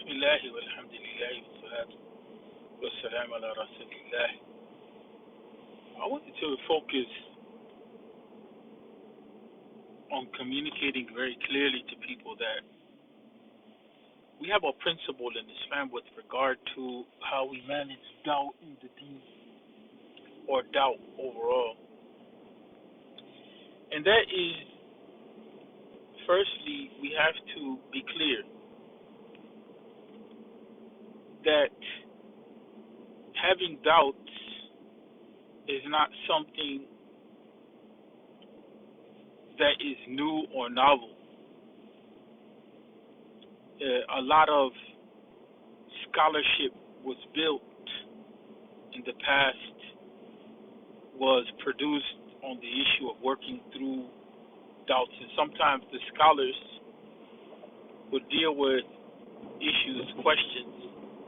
الله والحمد لله والصلاة والسلام على رسول الله. I wanted to focus on communicating very clearly to people that we have a principle in Islam with regard to how we manage doubt in the deen or doubt overall. And that is, firstly, we have to be clear that having doubts is not something that is new or novel. A lot of scholarship was built in the past, was produced on the issue of working through doubts, and sometimes the scholars would deal with issues, questions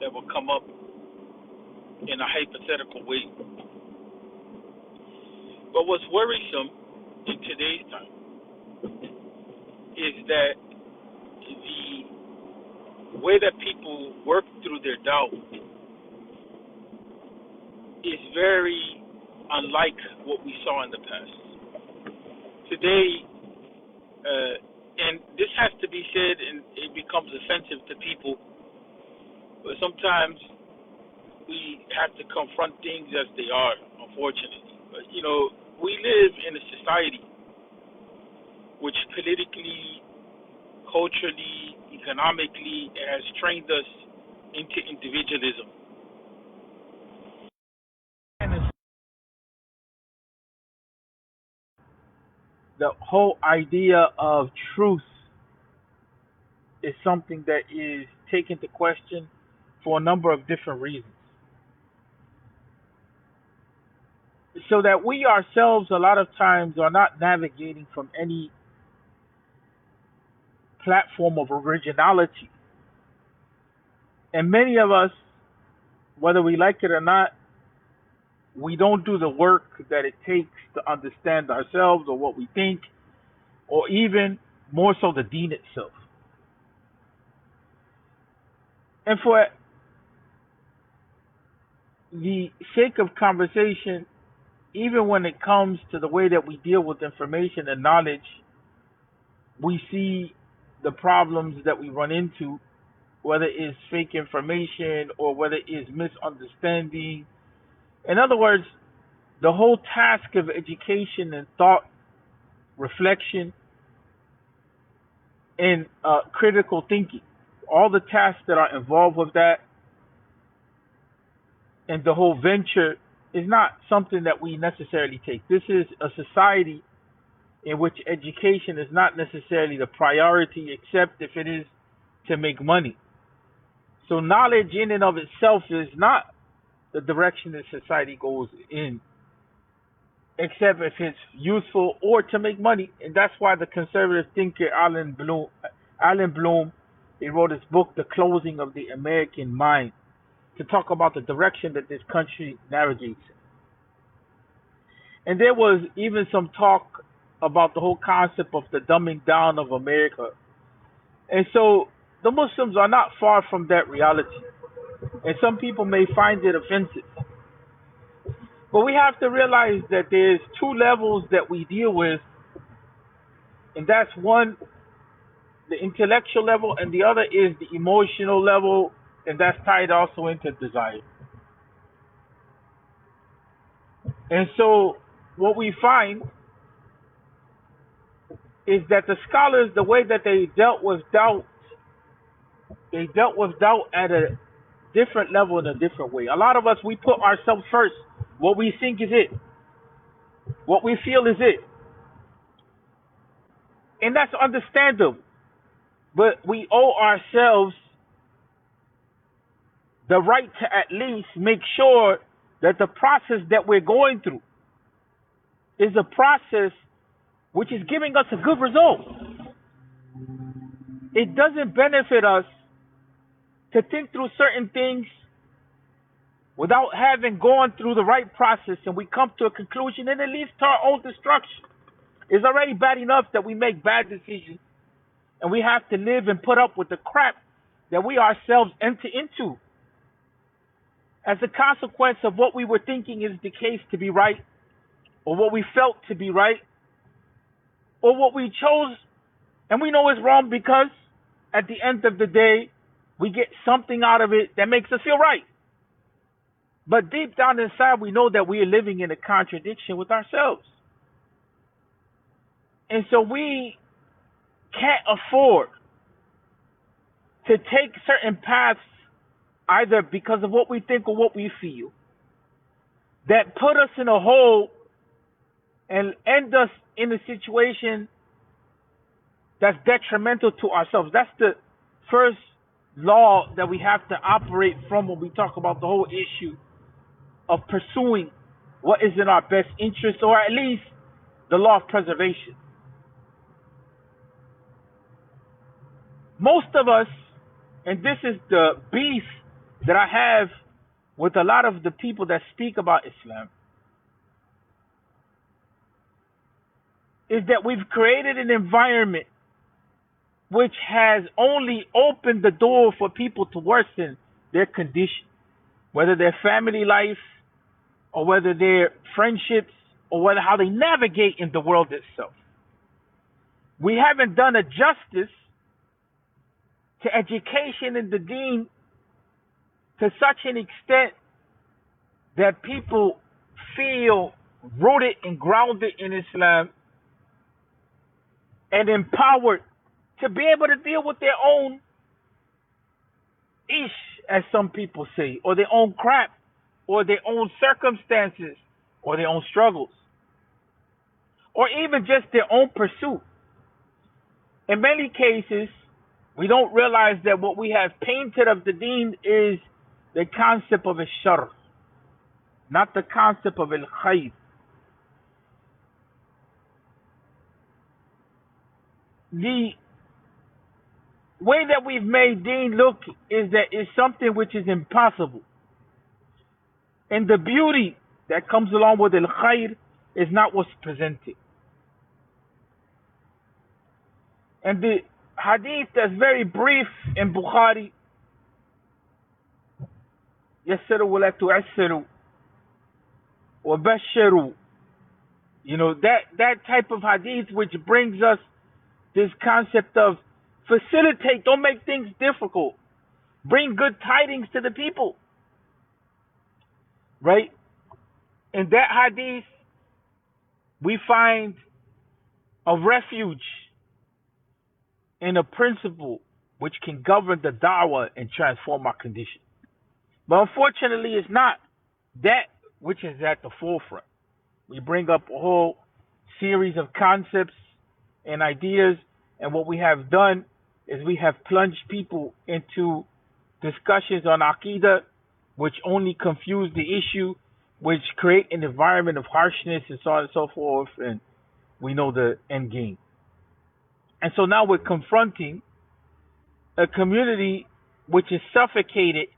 that would come up in a hypothetical way. But what's worrisome in today's time is that the way that people work through their doubt is very unlike what we saw in the past. Today, and this has to be said, and it becomes offensive to people, but sometimes we have to confront things as they are, unfortunately. But, we live in a society which politically, culturally, economically has trained us into individualism. The whole idea of truth is something that is taken to question for a number of different reasons. So that we ourselves, a lot of times, are not navigating from any platform of originality. And many of us, whether we like it or not, we don't do the work that it takes to understand ourselves or what we think, or even more so the deen itself. And for the sake of conversation, even when it comes to the way that we deal with information and knowledge, we see the problems that we run into, whether it's fake information or whether it's misunderstanding. In other words, the whole task of education and thought, reflection, and critical thinking, all the tasks that are involved with that, and the whole venture is not something that we necessarily take. This is a society in which education is not necessarily the priority, except if it is to make money. So knowledge in and of itself is not the direction that society goes in, except if it's useful or to make money. And that's why the conservative thinker Alan Bloom, he wrote his book, The Closing of the American Mind, to talk about the direction that this country navigates. And there was even some talk about the whole concept of the dumbing down of America. And so the Muslims are not far from that reality. And some people may find it offensive. But we have to realize that there's two levels that we deal with. And that's one, the intellectual level, and the other is the emotional level, and that's tied also into desire. And so what we find is that the scholars, the way that they dealt with doubt at a different level in a different way. A lot of us, we put ourselves first. What we think is it. What we feel is it. And that's understandable. But we owe ourselves the right to at least make sure that the process that we're going through is a process which is giving us a good result. It doesn't benefit us to think through certain things without having gone through the right process, and we come to a conclusion and it leads to our own destruction. It's already bad enough that we make bad decisions and we have to live and put up with the crap that we ourselves enter into as a consequence of what we were thinking is the case to be right, or what we felt to be right, or what we chose and we know is wrong, because at the end of the day, we get something out of it that makes us feel right. But deep down inside, we know that we are living in a contradiction with ourselves. And so we can't afford to take certain paths either because of what we think or what we feel that put us in a hole and end us in a situation that's detrimental to ourselves. That's the first law that we have to operate from when we talk about the whole issue of pursuing what is in our best interest, or at least the law of preservation. Most of us, and this is the beef that I have with a lot of the people that speak about Islam, is that we've created an environment which has only opened the door for people to worsen their condition, whether their family life, or whether their friendships, or whether how they navigate in the world itself. We haven't done a justice to education in the Deen to such an extent that people feel rooted and grounded in Islam and empowered to be able to deal with their own ish, as some people say, or their own crap, or their own circumstances, or their own struggles, or even just their own pursuit. In many cases, we don't realize that what we have painted of the Deen is the concept of al-shar, not the concept of al-khayr. The way that we've made Deen look is that it's something which is impossible. And the beauty that comes along with al-khayr is not what's presented. And the hadith that's very brief in Bukhari, يَسَّرُوا وَلَا تُعَسِّرُوا وَبَشِّرُوا, that type of hadith which brings us this concept of facilitate, don't make things difficult, bring good tidings to the people, right? In that hadith, we find a refuge in a principle which can govern the da'wah and transform our condition. But unfortunately, it's not that which is at the forefront. We bring up a whole series of concepts and ideas, and what we have done is we have plunged people into discussions on Aqidah which only confuse the issue, which create an environment of harshness and so on and so forth, and we know the end game. And so now we're confronting a community which is suffocated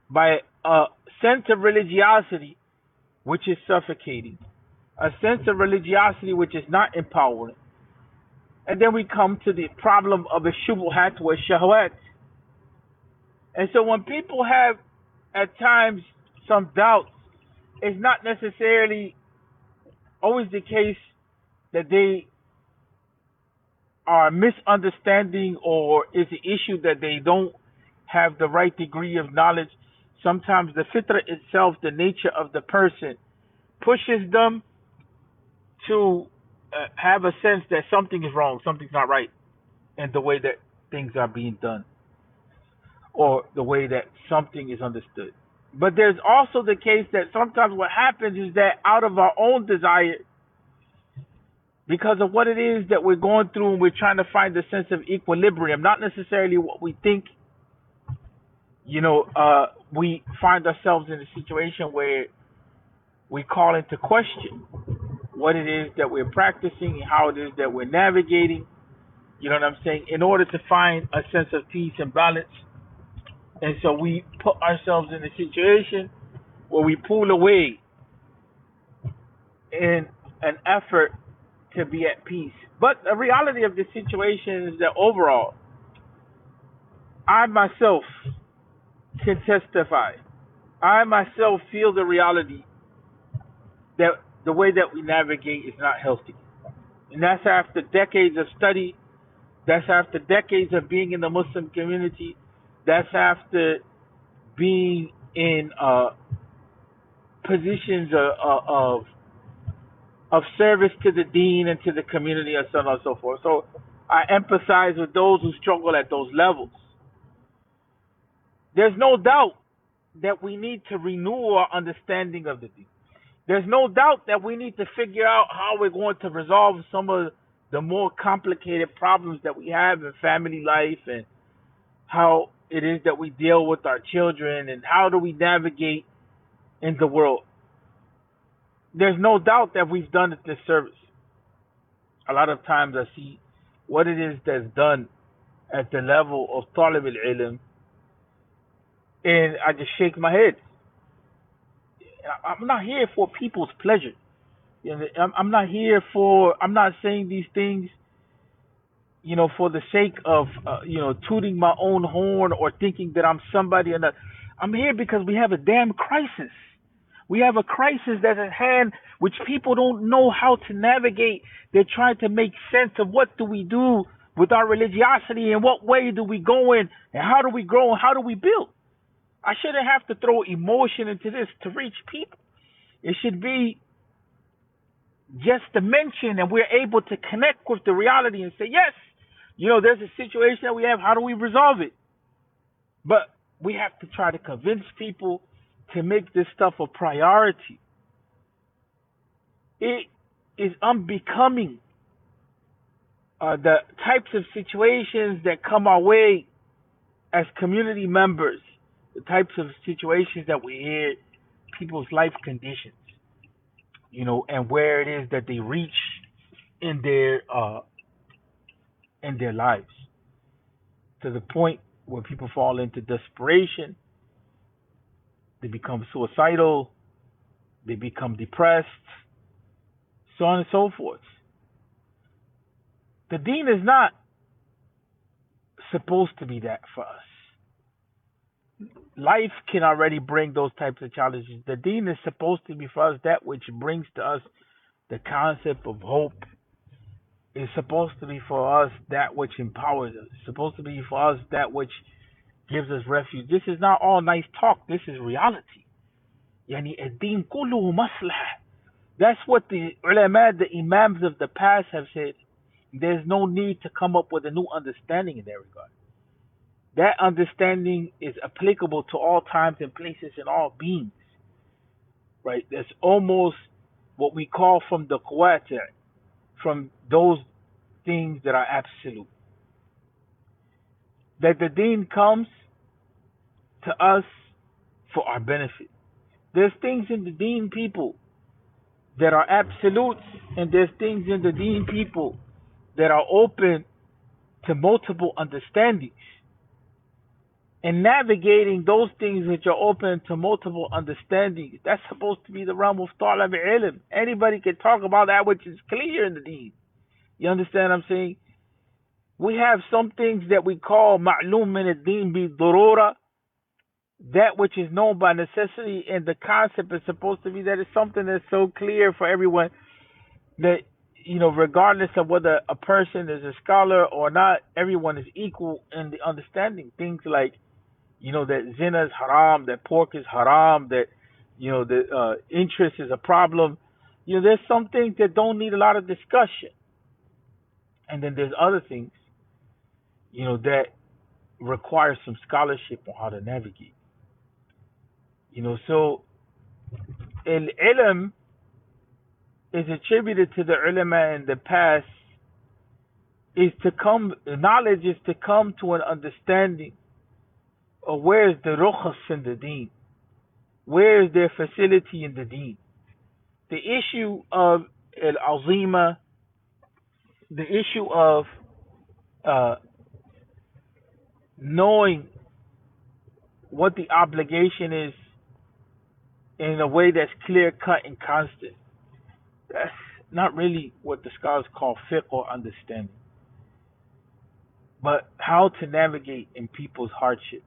by a sense of religiosity which is suffocating, a sense of religiosity which is not empowering. And then we come to the problem of a shubuhat wa shahwat. And so when people have at times some doubts, it's not necessarily always the case that they are misunderstanding or is the issue that they don't have the right degree of knowledge. Sometimes the fitrah itself, the nature of the person, pushes them to have a sense that something is wrong, something's not right in the way that things are being done, or the way that something is understood. But there's also the case that sometimes what happens is that out of our own desire, because of what it is that we're going through, and we're trying to find a sense of equilibrium, not necessarily what we think, we find ourselves in a situation where we call into question what it is that we're practicing and how it is that we're navigating, in order to find a sense of peace and balance. And so we put ourselves in a situation where we pull away in an effort to be at peace. But the reality of the situation is that overall, I myself can testify. I myself feel the reality that the way that we navigate is not healthy. And that's after decades of study. That's after decades of being in the Muslim community. That's after being in positions of service to the Deen and to the community and so on and so forth. So I empathize with those who struggle at those levels. There's no doubt that we need to renew our understanding of the Deen. There's no doubt that we need to figure out how we're going to resolve some of the more complicated problems that we have in family life, and how it is that we deal with our children, and how do we navigate in the world. There's no doubt that we've done it this service. A lot of times I see what it is that's done at the level of talib al-ilm, and I just shake my head. I'm not here for people's pleasure. I'm not here for. I'm not saying these things, for the sake of, tooting my own horn or thinking that I'm somebody or not. I'm here because we have a damn crisis. We have a crisis that's at hand, which people don't know how to navigate. They're trying to make sense of what do we do with our religiosity, and what way do we go in, and how do we grow, and how do we build. I shouldn't have to throw emotion into this to reach people. It should be just a mention, and we're able to connect with the reality and say, yes, there's a situation that we have. How do we resolve it? But we have to try to convince people to make this stuff a priority. It is unbecoming. The types of situations that come our way as community members, the types of situations that we hear, people's life conditions, and where it is that they reach in their lives, to the point where people fall into desperation, they become suicidal, they become depressed, so on and so forth. The Deen is not supposed to be that for us. Life can already bring those types of challenges. The Deen is supposed to be for us that which brings to us the concept of hope. It's supposed to be for us that which empowers us. It's supposed to be for us that which gives us refuge. This is not all nice talk. This is reality. Yani ad-Deen kulluhu maslaha. That's what the ulama, the imams of the past have said. There's no need to come up with a new understanding in that regard. That understanding is applicable to all times and places and all beings. Right? That's almost what we call from the qawati', from those things that are absolute. That the Deen comes to us for our benefit. There's things in the Deen, people, that are absolutes, and there's things in the Deen, people, that are open to multiple understandings. And navigating those things which are open to multiple understandings, that's supposed to be the realm of talab ilm. Anybody can talk about that which is clear in the Deen. You understand what I'm saying? We have some things that we call ma'loom min ad-Deen bi durura, that which is known by necessity, and the concept is supposed to be that it's something that's so clear for everyone that, regardless of whether a person is a scholar or not, everyone is equal in the understanding. Things like, that zina is haram, that pork is haram, that, the interest is a problem. There's some things that don't need a lot of discussion. And then there's other things, that require some scholarship on how to navigate. So al-ilm is attributed to the ulama in the past, knowledge is to come to an understanding of where is the rukhas in the Deen, where is their facility in the Deen. The issue of al-azima, the issue of knowing what the obligation is in a way that's clear cut and constant, that's not really what the scholars call fiqh or understanding. but how to navigate in people's hardships,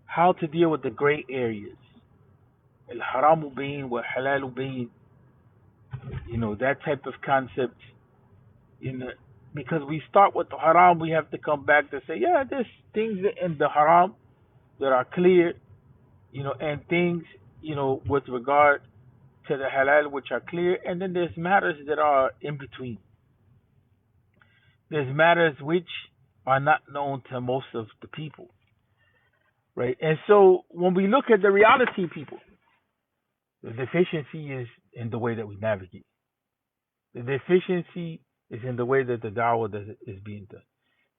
how to deal with the gray areas, al-haramu bayn wa halalu bayn, that type of concept. In the, because we start with the haram, we have to come back to say, yeah, there's things in the haram that are clear, and things, with regard to the halal which are clear, and then there's matters that are in between. There's matters which are not known to most of the people, right? And so when we look at the reality, people, the deficiency is in the way that we navigate. The deficiency is in the way that the da'wah is being done.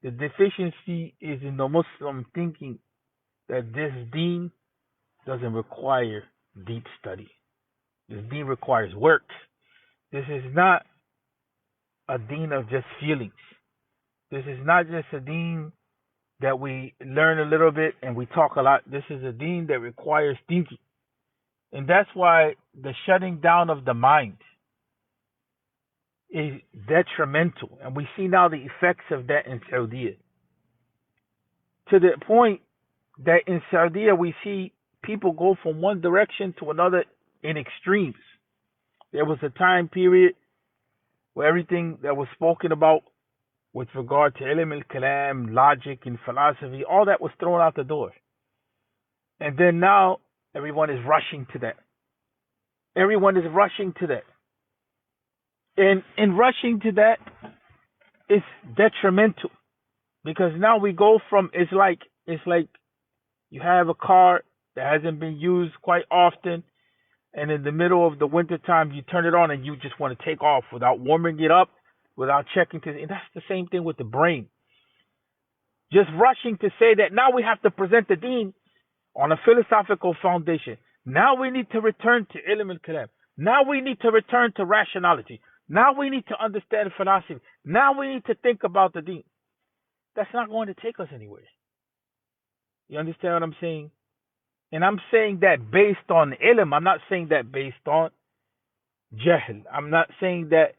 The deficiency is in the Muslim thinking that this deen doesn't require deep study. This deen requires work. This is not a deen of just feelings. This is not just a deen that we learn a little bit and we talk a lot. This is a deen that requires thinking. And that's why the shutting down of the mind is detrimental. And we see now the effects of that in Saudi. To the point that in Saudi we see people go from one direction to another in extremes. There was a time period where everything that was spoken about with regard to ilm al-kalam, logic and philosophy, all that was thrown out the door. And then now everyone is rushing to that. Everyone is rushing to that. And in rushing to that, it's detrimental. Because now we go from, it's like you have a car that hasn't been used quite often, and in the middle of the winter time you turn it on and you just want to take off without warming it up, without checking to, and that's the same thing with the brain. Just rushing to say that now we have to present the deen on a philosophical foundation. Now we need to return to ilm al-kalam. Now we need to return to rationality. Now we need to understand philosophy. Now we need to think about the deen. That's not going to take us anywhere. You understand what I'm saying? And I'm saying that based on ilm. I'm not saying that based on jahl. I'm not saying that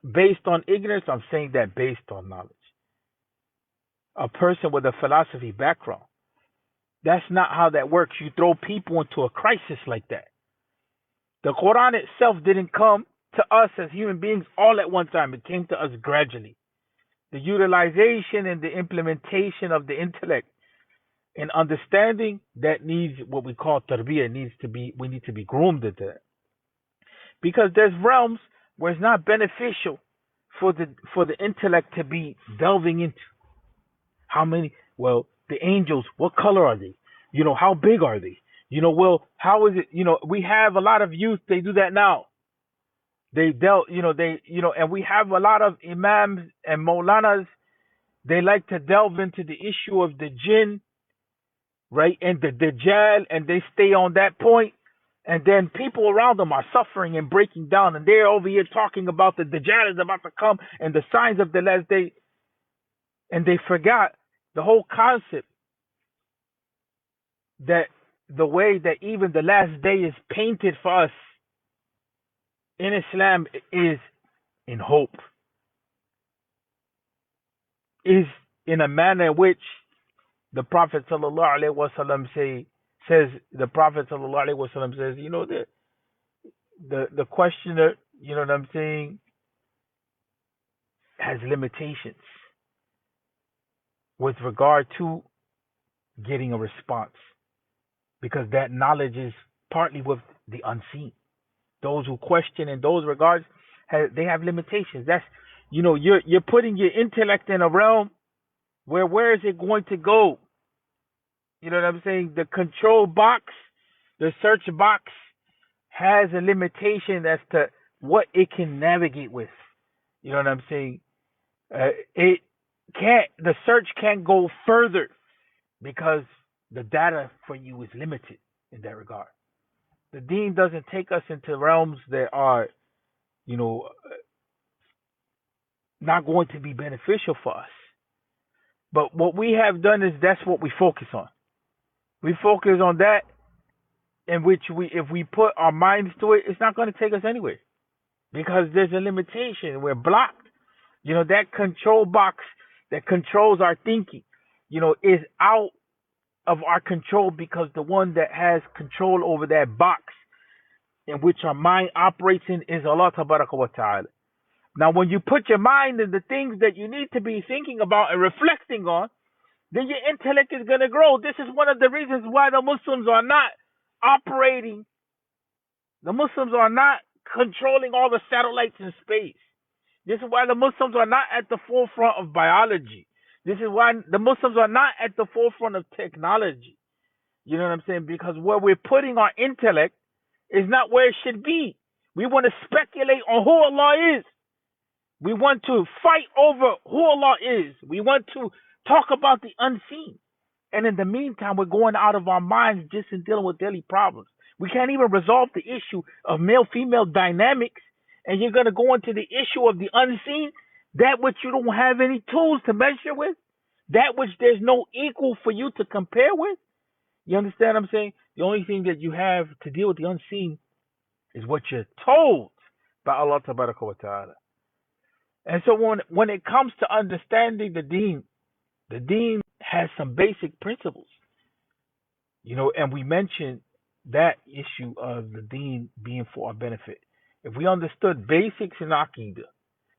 based on ignorance. I'm saying that based on knowledge. A person with a philosophy background. That's not how that works. You throw people into a crisis like that. The Quran itself didn't come to us as human beings all at one time. It came to us gradually. The utilization and the implementation of the intellect and understanding, that needs what we call tarbiyah. We need to be groomed into that. Because there's realms where it's not beneficial for the intellect to be delving into. How many? Well, the angels, what color are they? How big are they? How is it? We have a lot of youth, they do that now. And we have a lot of imams and maulanas, they like to delve into the issue of the jinn, right? And the dajjal, and they stay on that point. And then people around them are suffering and breaking down, and they're over here talking about the dajjal is about to come and the signs of the last day. And they forgot the whole concept that the way that even the last day is painted for us in Islam is in hope, is in a manner in which the Prophet sallallahu alaihi wasallam says, the questioner, what I'm saying, has limitations with regard to getting a response, because that knowledge is partly with the unseen. Those who question in those regards, they have limitations. That's, you're putting your intellect in a realm where is it going to go? You know what I'm saying? The control box, the search box has a limitation as to what it can navigate with. You know what I'm saying? The search can't go further because the data for you is limited in that regard. The deen doesn't take us into realms that are, not going to be beneficial for us. But what we have done is that's what we focus on. We focus on that in which if we put our minds to it, it's not going to take us anywhere because there's a limitation. We're blocked. That control box that controls our thinking, is out of our control, because the one that has control over that box in which our mind operates in is Allah Tabaraka wa Ta'ala. Now, when you put your mind in the things that you need to be thinking about and reflecting on, then your intellect is going to grow. This is one of the reasons why the Muslims are not operating, the Muslims are not controlling all the satellites in space. This is why the Muslims are not at the forefront of biology. This is why the Muslims are not at the forefront of technology. You know what I'm saying? Because where we're putting our intellect is not where it should be. We want to speculate on who Allah is. We want to fight over who Allah is. We want to talk about the unseen. And in the meantime, we're going out of our minds just in dealing with daily problems. We can't even resolve the issue of male-female dynamics. And you're going to go into the issue of the unseen, that which you don't have any tools to measure with, that which there's no equal for you to compare with. You understand what I'm saying? The only thing that you have to deal with the unseen is what you're told by Allah Tabaraka wa Ta'ala. And so when it comes to understanding the Deen has some basic principles. And we mentioned that issue of the Deen being for our benefit. If we understood basics in Aqidah,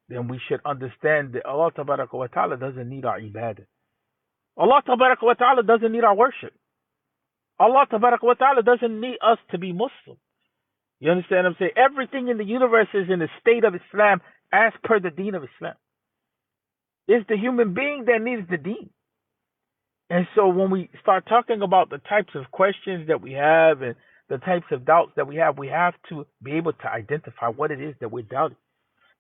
then we should understand that Allah Tabaraka wa Ta'ala doesn't need our ibadah. Allah Tabaraka wa Ta'ala doesn't need our worship. Allah Tabaraka wa Ta'ala doesn't need us to be Muslim. You understand what I'm saying? Everything in the universe is in the state of Islam as per the Deen of Islam. It's the human being that needs the Deen. And so when we start talking about the types of questions that we have and the types of doubts that we have to be able to identify what it is that we're doubting.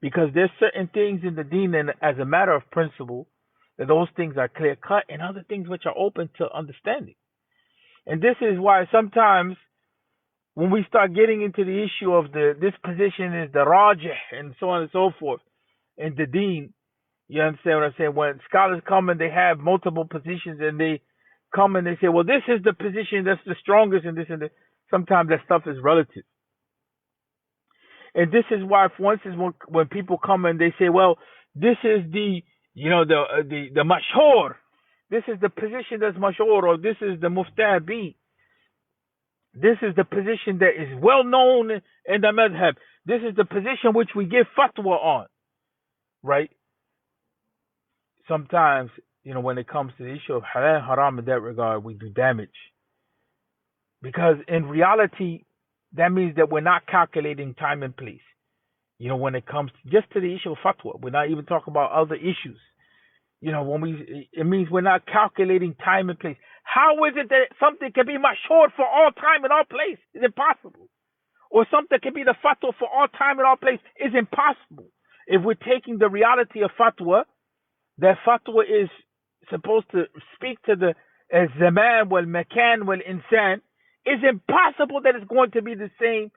Because there's certain things in the Deen, and as a matter of principle, that those things are clear cut, and other things which are open to understanding. And this is why sometimes when we start getting into the issue of this position is the rajih and so on and so forth in the Deen, you understand what I'm saying? When scholars come and they have multiple positions and they come and they say, well, this is the position that's the strongest and this and that. Sometimes that stuff is relative. And this is why, for instance, when people come and they say, well, this is the mashhur, this is the position that's mashhur, or this is the muftabi, this is the position that is well known in the madhab, this is the position which we give fatwa on, right? Sometimes, when it comes to the issue of halal and haram in that regard, we do damage. Because in reality, that means that we're not calculating time and place. When it comes just to the issue of fatwa, we're not even talking about other issues. It means we're not calculating time and place. How is it that something can be mashhur for all time and all place? It's impossible. Or something can be the fatwa for all time and all place? It's impossible. If we're taking the reality of fatwa, that fatwa is supposed to speak to the zaman wal makan wal insan, it's impossible that it's going to be the same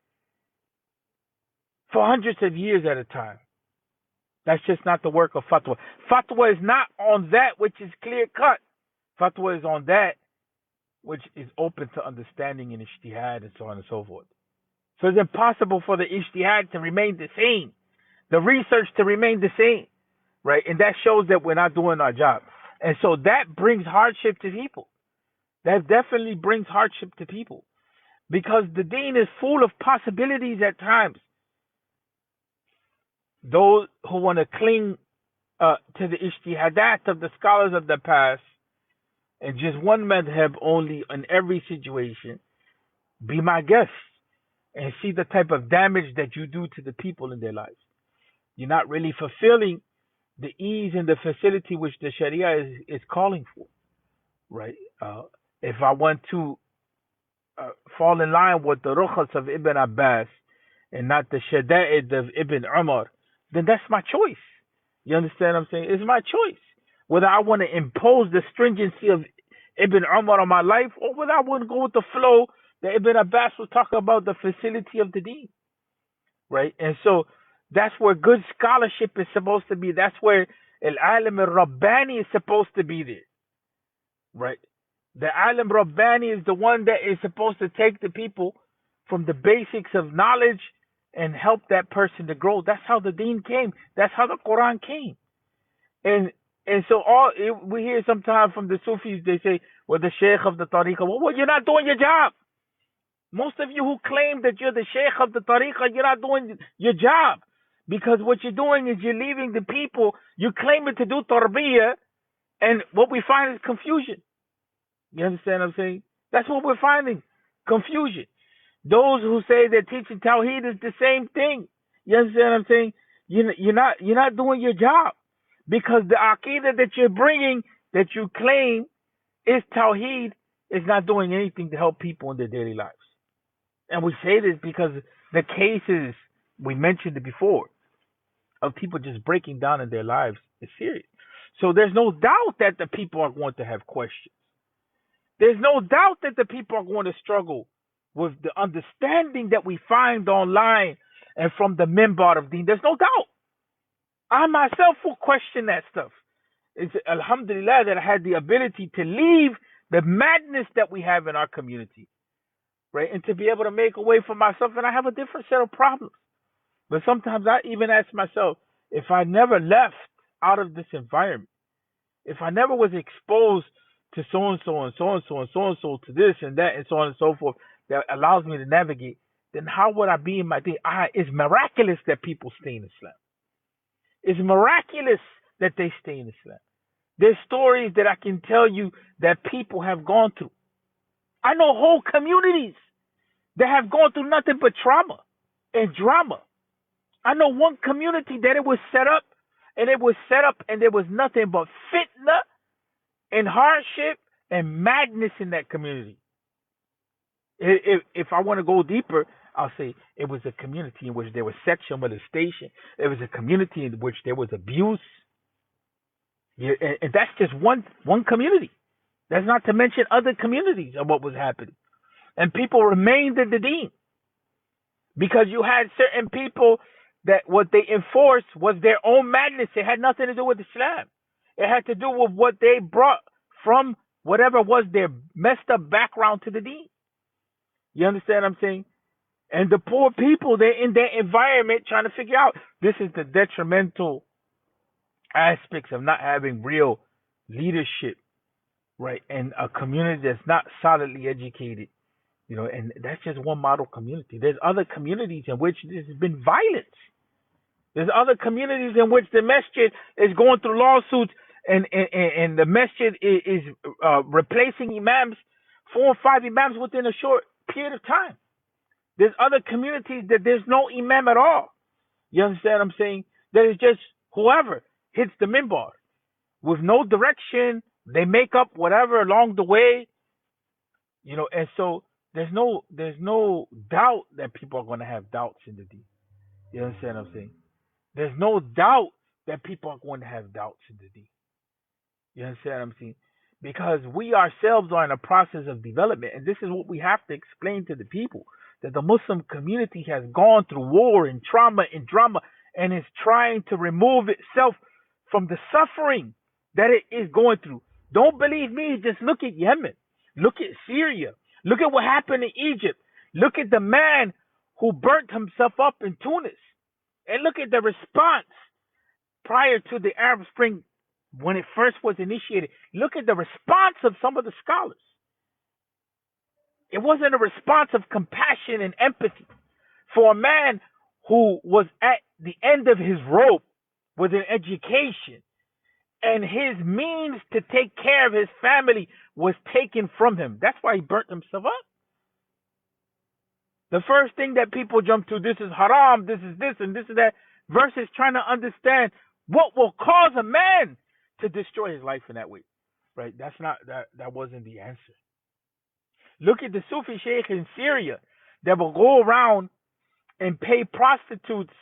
for hundreds of years at a time. That's just not the work of fatwa. Fatwa is not on that which is clear cut. Fatwa is on that which is open to understanding and ijtihad and so on and so forth. So it's impossible for the ijtihad to remain the same, the research to remain the same, right? And that shows that we're not doing our job. And so that brings hardship to people. That definitely brings hardship to people, because the Deen is full of possibilities at times. Those who want to cling to the ijtihadat of the scholars of the past and just one madhab only in every situation, be my guest and see the type of damage that you do to the people in their lives. You're not really fulfilling the ease and the facility which the Sharia is calling for, right? If I want to fall in line with the rukhas of Ibn Abbas and not the shada'id of Ibn Umar, then that's my choice. You understand what I'm saying? It's my choice. Whether I want to impose the stringency of Ibn Umar on my life, or whether I want to go with the flow that Ibn Abbas was talking about, the facility of the Deen, right? And so that's where good scholarship is supposed to be. That's where al-alim al-rabbani is supposed to be there, right? The alim rabbani is the one that is supposed to take the people from the basics of knowledge and help that person to grow. That's how the Deen came. That's how the Quran came. And And so we hear sometimes from the Sufis, they say, well, the Shaykh of the Tariqah. Well, you're not doing your job. Most of you who claim that you're the Shaykh of the Tariqah, you're not doing your job. Because what you're doing is you're leaving the people, you're claiming to do tarbiyah, and what we find is confusion. You understand what I'm saying? That's what we're finding. Confusion. Those who say that teaching Tawheed is the same thing. You understand what I'm saying? You're not doing your job. Because the Aqidah that you're bringing, that you claim is Tawheed, is not doing anything to help people in their daily lives. And we say this because the cases, we mentioned it before, of people just breaking down in their lives is serious. So there's no doubt that the people are going to have questions. There's no doubt that the people are going to struggle with the understanding that we find online and from the minbar of Deen. There's no doubt. I myself will question that stuff. It's alhamdulillah that I had the ability to leave the madness that we have in our community, right? And to be able to make a way for myself. And I have a different set of problems. But sometimes I even ask myself, if I never left out of this environment, if I never was exposed to so and so and so and so and so and so to this and that and so on and so forth that allows me to navigate, then how would I be in my day? It's miraculous that people stay in Islam. It's miraculous that they stay in Islam. There's stories that I can tell you that people have gone through. I know whole communities that have gone through nothing but trauma and drama. I know one community that it was set up and there was nothing but fitna and hardship and madness in that community. If I want to go deeper, I'll say it was a community in which there was sexual molestation. It was a community in which there was abuse. Yeah, and that's just one community. That's not to mention other communities of what was happening. And people remained in the Deen. Because you had certain people that what they enforced was their own madness. It had nothing to do with Islam. It had to do with what they brought from whatever was their messed up background to the Deen. You understand what I'm saying? And the poor people, they're in that environment trying to figure out. This is the detrimental aspects of not having real leadership, right? And a community that's not solidly educated, and that's just one model community. There's other communities in which there's been violence. There's other communities in which the masjid is going through lawsuits and the masjid is replacing imams, 4 or 5 imams within a short period of time. There's other communities that there's no imam at all. You understand what I'm saying? That is just whoever hits the minbar with no direction. They make up whatever along the way, and so there's no doubt that people are going to have doubts in the Deen. You understand what I'm saying? There's no doubt that people are going to have doubts in the Deen. You understand what I'm saying? Because we ourselves are in a process of development, and this is what we have to explain to the people, that the Muslim community has gone through war and trauma and drama and is trying to remove itself from the suffering that it is going through. Don't believe me, just look at Yemen. Look at Syria. Look at what happened in Egypt. Look at the man who burnt himself up in Tunis. And look at the response prior to the Arab Spring when it first was initiated. Look at the response of some of the scholars. It wasn't a response of compassion and empathy for a man who was at the end of his rope with an education, and his means to take care of his family was taken from him. That's why he burnt himself up. The first thing that people jump to, this is haram, this is this and this and that, versus trying to understand what will cause a man to destroy his life in that way. Right? That wasn't the answer. Look at the Sufi Shaikh in Syria that will go around and pay prostitutes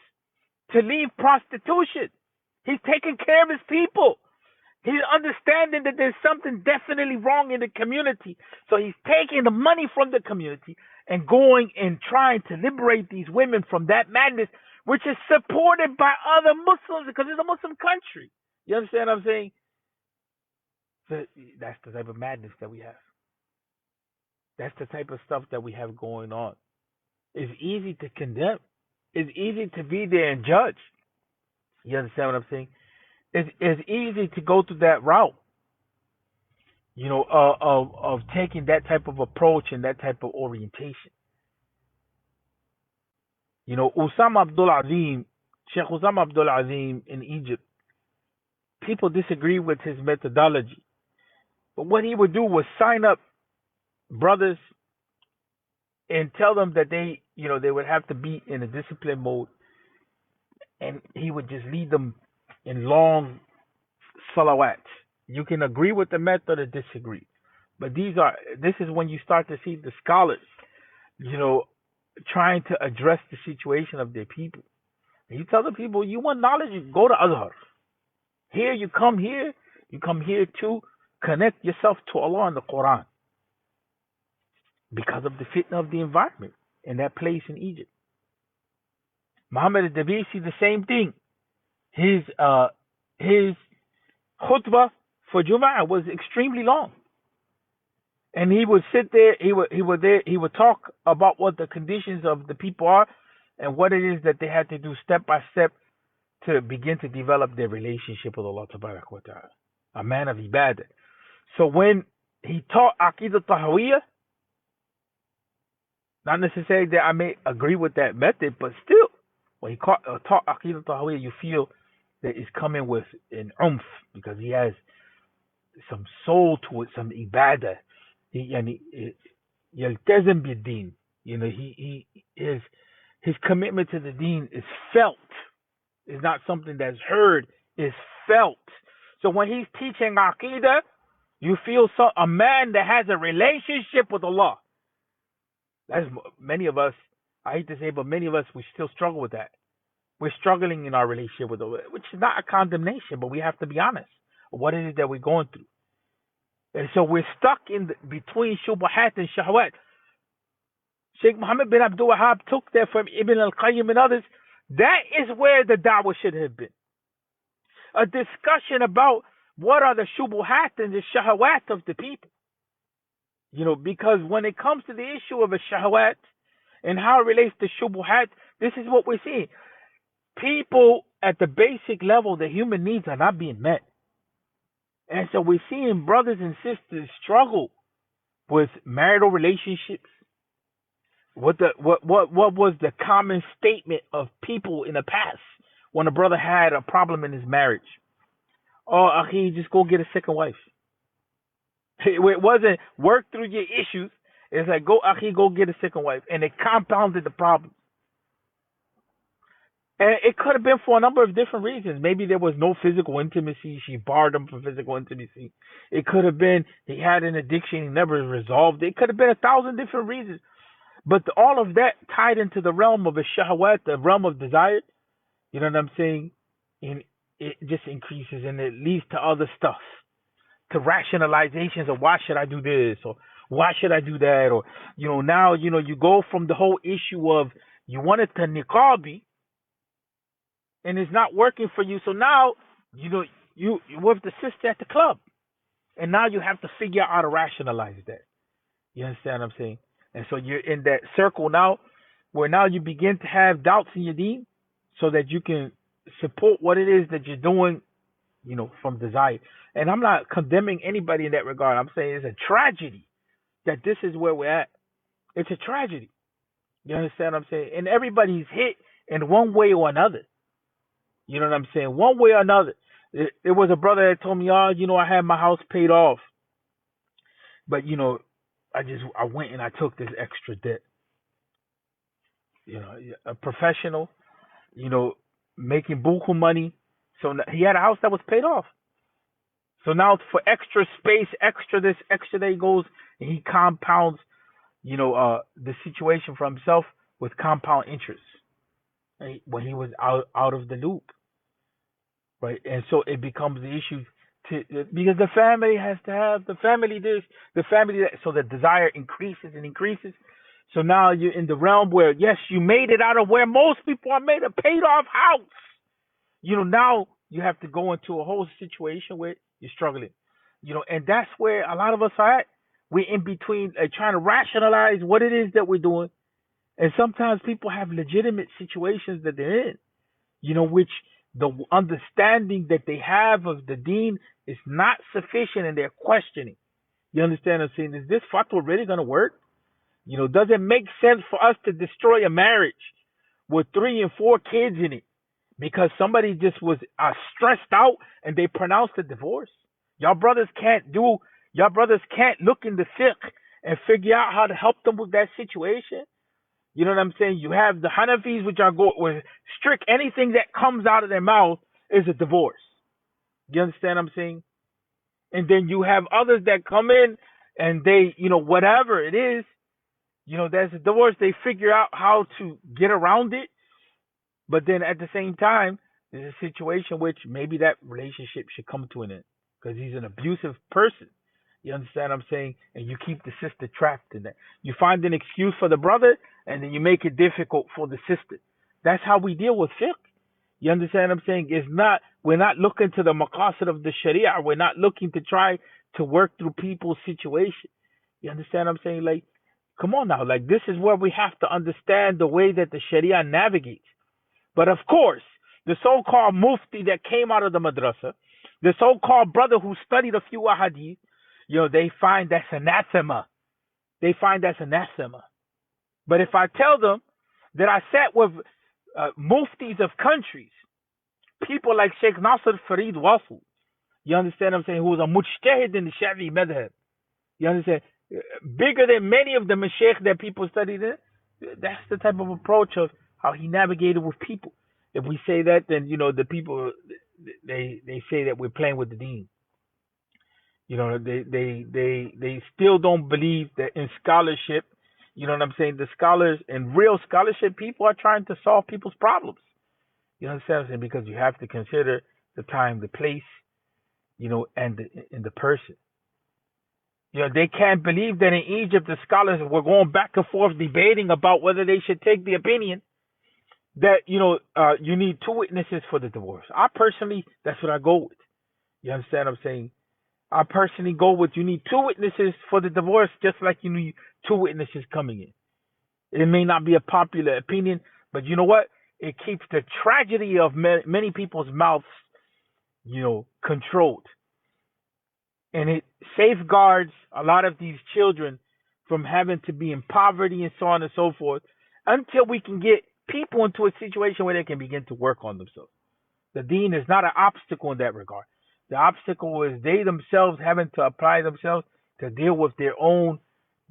to leave prostitution. He's taking care of his people. He's understanding that there's something definitely wrong in the community. So he's taking the money from the community and going and trying to liberate these women from that madness, which is supported by other Muslims because it's a Muslim country. You understand what I'm saying? So that's the type of madness that we have. That's the type of stuff that we have going on. It's easy to condemn. It's easy to be there and judge. You understand what I'm saying? it's easy to go through that route, of taking that type of approach and that type of orientation. Usama Abdul Azim, Sheikh Usama Abdul Azim in Egypt, people disagree with his methodology. But what he would do was sign up brothers and tell them that they would have to be in a discipline mode, and he would just lead them in long salawats. You can agree with the method or disagree, but this is when you start to see the scholars, you know, trying to address the situation of their people. And you tell the people, you want knowledge, you go to Azhar. Here you come here to connect yourself to Allah and the Quran because of the fitna of the environment in that place in Egypt. Muhammad al-Dabisi, the same thing. His khutbah for Jum'ah was extremely long. And he would sit there, he would talk about what the conditions of the people are and what it is that they had to do step by step to begin to develop their relationship with Allah Tabarak wa Ta'ala. A man of ibadah. So when he taught Aqidah Tahawiyah, not necessarily that I may agree with that method, but still, when he taught Aqidah Tahawiyah, you feel that it's coming with an because he has some soul to it, some ibadah. Yaltazim bid-Deen. His commitment to the Deen is felt. It's not something that's heard. It's felt. So when he's teaching Aqidah, you feel a man that has a relationship with Allah. That's many of us. I hate to say, but many of us, we still struggle with that. We're struggling in our relationship with Allah, which is not a condemnation, but we have to be honest. What is it that we're going through? And so we're stuck between shubuhat and shahwat. Sheikh Muhammad bin Abdul Wahhab took that from Ibn al-Qayyim and others. That is where the da'wah should have been. A discussion about what are the shubuhat and the shahwat of the people. Because when it comes to the issue of a shahwat and how it relates to shubuhat, this is what we're seeing. People at the basic level, the human needs are not being met. And so we're seeing brothers and sisters struggle with marital relationships. What was the common statement of people in the past when a brother had a problem in his marriage? Oh, Akhi, just go get a second wife. It wasn't work through your issues. It's like, go, Akhi, go get a second wife. And it compounded the problem. And it could have been for a number of different reasons. Maybe there was no physical intimacy. She barred him from physical intimacy. It could have been he had an addiction. He never resolved it. It could have been 1,000 different reasons. But all of that tied into the realm of a shahwat, the realm of desire. You know what I'm saying? And it just increases and it leads to other stuff. To rationalizations of why should I do this? Or why should I do that? Or, now, you go from the whole issue of you wanted to niqabi, and it's not working for you. So now, you're with the sister at the club. And now you have to figure out how to rationalize that. You understand what I'm saying? And so you're in that circle now where now you begin to have doubts in your deen so that you can support what it is that you're doing, from desire. And I'm not condemning anybody in that regard. I'm saying it's a tragedy that this is where we're at. It's a tragedy. You understand what I'm saying? And everybody's hit in one way or another. You know what I'm saying? One way or another. There was a brother that told me, I had my house paid off. But, I went and I took this extra debt. A professional, making buku money. So he had a house that was paid off. So now for extra space, extra this, extra that, he goes and he compounds, the situation for himself with compound interest. Right? When he was out of the loop. Right? And so it becomes the issue because the family has to have the family this, the family that, so the desire increases and increases. So now you're in the realm where, yes, you made it out of where most people are made, a paid off house. Now you have to go into a whole situation where you're struggling. And that's where a lot of us are at. We're in between trying to rationalize what it is that we're doing. And sometimes people have legitimate situations that they're in, which The understanding that they have of the Deen is not sufficient, and they're questioning. You understand what I'm saying? Is this fatwa really going to work? Does it make sense for us to destroy a marriage with 3 and 4 kids in it because somebody just was stressed out and they pronounced a divorce? Y'all brothers can't do. Y'all brothers can't look in the fiqh and figure out how to help them with that situation. You know what I'm saying? You have the Hanafis, which are with strict. Anything that comes out of their mouth is a divorce. You understand what I'm saying? And then you have others that come in and they, whatever it is, there's a divorce. They figure out how to get around it. But then at the same time, there's a situation which maybe that relationship should come to an end because he's an abusive person. You understand what I'm saying? And you keep the sister trapped in that. You find an excuse for the brother, and then you make it difficult for the sister. That's how we deal with fiqh. You understand what I'm saying? We're not looking to the maqasid of the sharia. We're not looking to try to work through people's situation. You understand what I'm saying? Like, come on now. Like, this is where we have to understand the way that the sharia navigates. But of course, the so-called mufti that came out of the madrasa, the so-called brother who studied a few ahadith, they find that's anathema. They find that's anathema. But if I tell them that I sat with muftis of countries, people like Sheikh Nasr Farid Wafu, you understand what I'm saying, who was a mujtahid in the Shafi'i madhab, you understand, bigger than many of the mashaykh that people studied in, that's the type of approach of how he navigated with people. If we say that, then, the people, they say that we're playing with the Deen. They still don't believe that in scholarship, you know what I'm saying? The scholars in real scholarship, people are trying to solve people's problems. You know what I'm saying? Because you have to consider the time, the place, and the person. They can't believe that in Egypt the scholars were going back and forth debating about whether they should take the opinion that you need 2 witnesses for the divorce. I personally, that's what I go with. You understand what I'm saying? I personally go with you need 2 witnesses for the divorce, just like you need 2 witnesses coming in. It may not be a popular opinion, but you know what? It keeps the tragedy of many people's mouths, controlled. And it safeguards a lot of these children from having to be in poverty and so on and so forth until we can get people into a situation where they can begin to work on themselves. The Deen is not an obstacle in that regard. The obstacle is they themselves having to apply themselves to deal with their own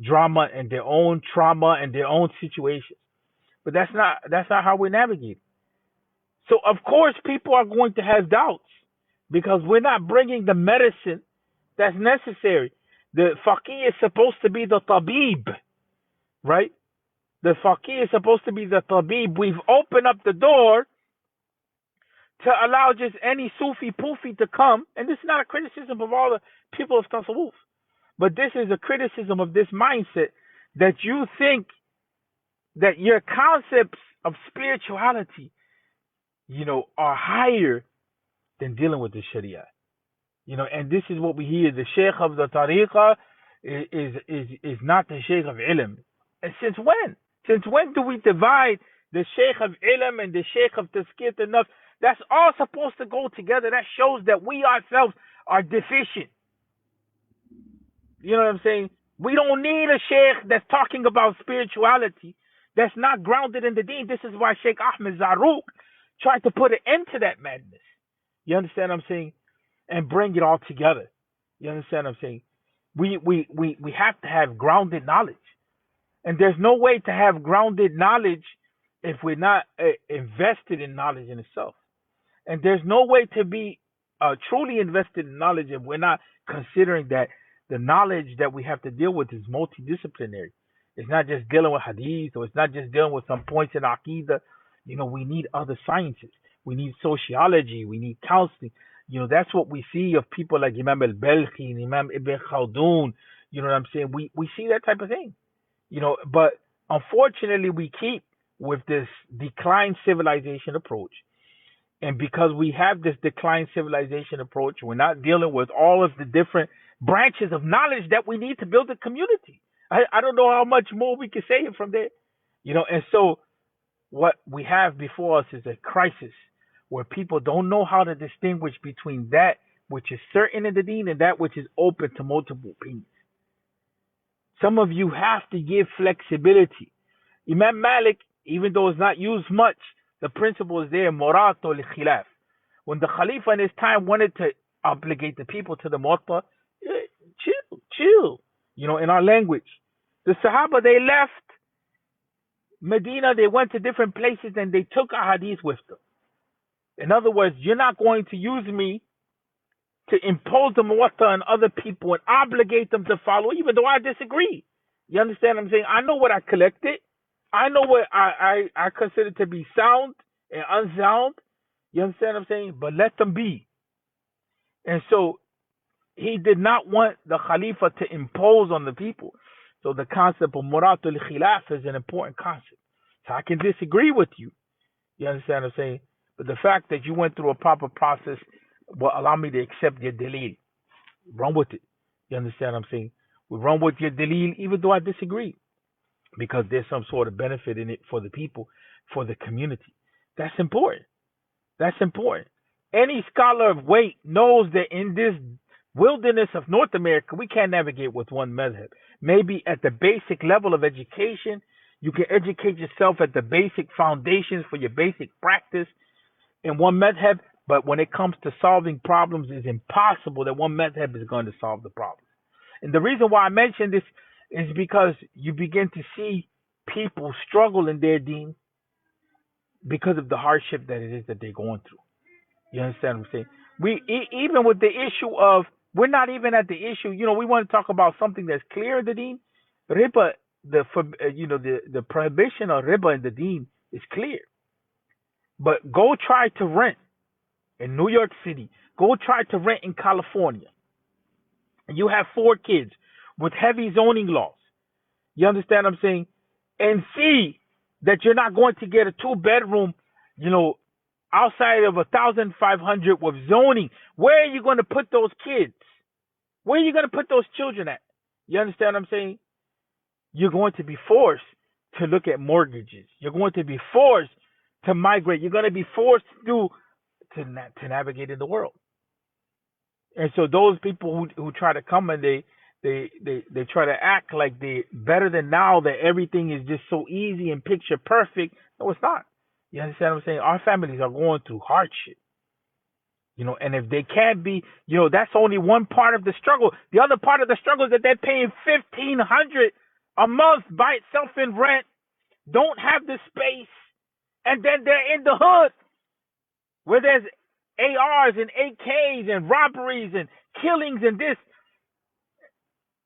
drama and their own trauma and their own situations. But that's not how we navigate. So of course people are going to have doubts because we're not bringing the medicine that's necessary. The faqih is supposed to be the tabib, right? The faqih is supposed to be the tabib. We've opened up the door to allow just any Sufi poofy to come, and this is not a criticism of all the people of Tasawwuf, but this is a criticism of this mindset that you think that your concepts of spirituality, are higher than dealing with the Sharia. And this is what we hear. The Shaykh of the Tariqah is not the Shaykh of Ilm. And since when? Since when do we divide the Shaykh of Ilm and the Shaykh of Tazkiyat al-Nafs? That's all supposed to go together. That shows that we ourselves are deficient. You know what I'm saying? We don't need a Shaykh that's talking about spirituality that's not grounded in the Deen. This is why Sheikh Ahmed Zarruq tried to put an end to that madness. You understand what I'm saying? And bring it all together. You understand what I'm saying? We have to have grounded knowledge. And there's no way to have grounded knowledge if we're not invested in knowledge in itself. And there's no way to be truly invested in knowledge if we're not considering that the knowledge that we have to deal with is multidisciplinary. It's not just dealing with hadith, or it's not just dealing with some points in aqidah. We need other sciences. We need sociology. We need counseling. That's what we see of people like Imam al-Balkhi and Imam Ibn Khaldun. You know what I'm saying? We see that type of thing. But unfortunately we keep with this declined civilization approach. And because we have this declined civilization approach, we're not dealing with all of the different branches of knowledge that we need to build a community. I don't know how much more we can say from there. And so what we have before us is a crisis where people don't know how to distinguish between that which is certain in the deen and that which is open to multiple opinions. Some of you have to give flexibility. Imam Malik, even though it's not used much, the principle is there, Murato al-Khilaf. When the Khalifa in his time wanted to obligate the people to the Muwatta, chill, in our language. The Sahaba, they left Medina, they went to different places and they took a hadith with them. In other words, you're not going to use me to impose the Muwatta on other people and obligate them to follow, even though I disagree. You understand what I'm saying? I know what I collected. I know what I consider to be sound and unsound. You understand what I'm saying? But let them be. And so he did not want the Khalifa to impose on the people. So the concept of Muratul Khilaf is an important concept. So I can disagree with you. You understand what I'm saying? But the fact that you went through a proper process will allow me to accept your dalil. Run with it. You understand what I'm saying? We run with your dalil even though I disagree. Because there's some sort of benefit in it for the people, for the community. That's important. That's important. Any scholar of weight knows that in this wilderness of North America, we can't navigate with one madhab. Maybe at the basic level of education, you can educate yourself at the basic foundations for your basic practice in one madhab, but when it comes to solving problems, it's impossible that one madhab is going to solve the problem. And the reason why I mention this is because you begin to see people struggle in their deen because of the hardship that it is that they're going through. You understand what I'm saying? Even with the issue of, we're not even at the issue, we want to talk about something that's clear in the deen. Riba, the prohibition of riba in the deen is clear. But go try to rent in New York City. Go try to rent in California. And you have 4 kids with heavy zoning laws. You understand what I'm saying? And see that you're not going to get a 2-bedroom, outside of 1,500 with zoning. Where are you going to put those kids? Where are you going to put those children at? You understand what I'm saying? You're going to be forced to look at mortgages. You're going to be forced to migrate. You're going to be forced to navigate in the world. And so those people who try to come and they try to act like they're better than now, that everything is just so easy and picture perfect. No, it's not. You understand what I'm saying? Our families are going through hardship. And if they can't be, that's only one part of the struggle. The other part of the struggle is that they're paying $1,500 a month by itself in rent, don't have the space, and then they're in the hood where there's ARs and AKs and robberies and killings and this.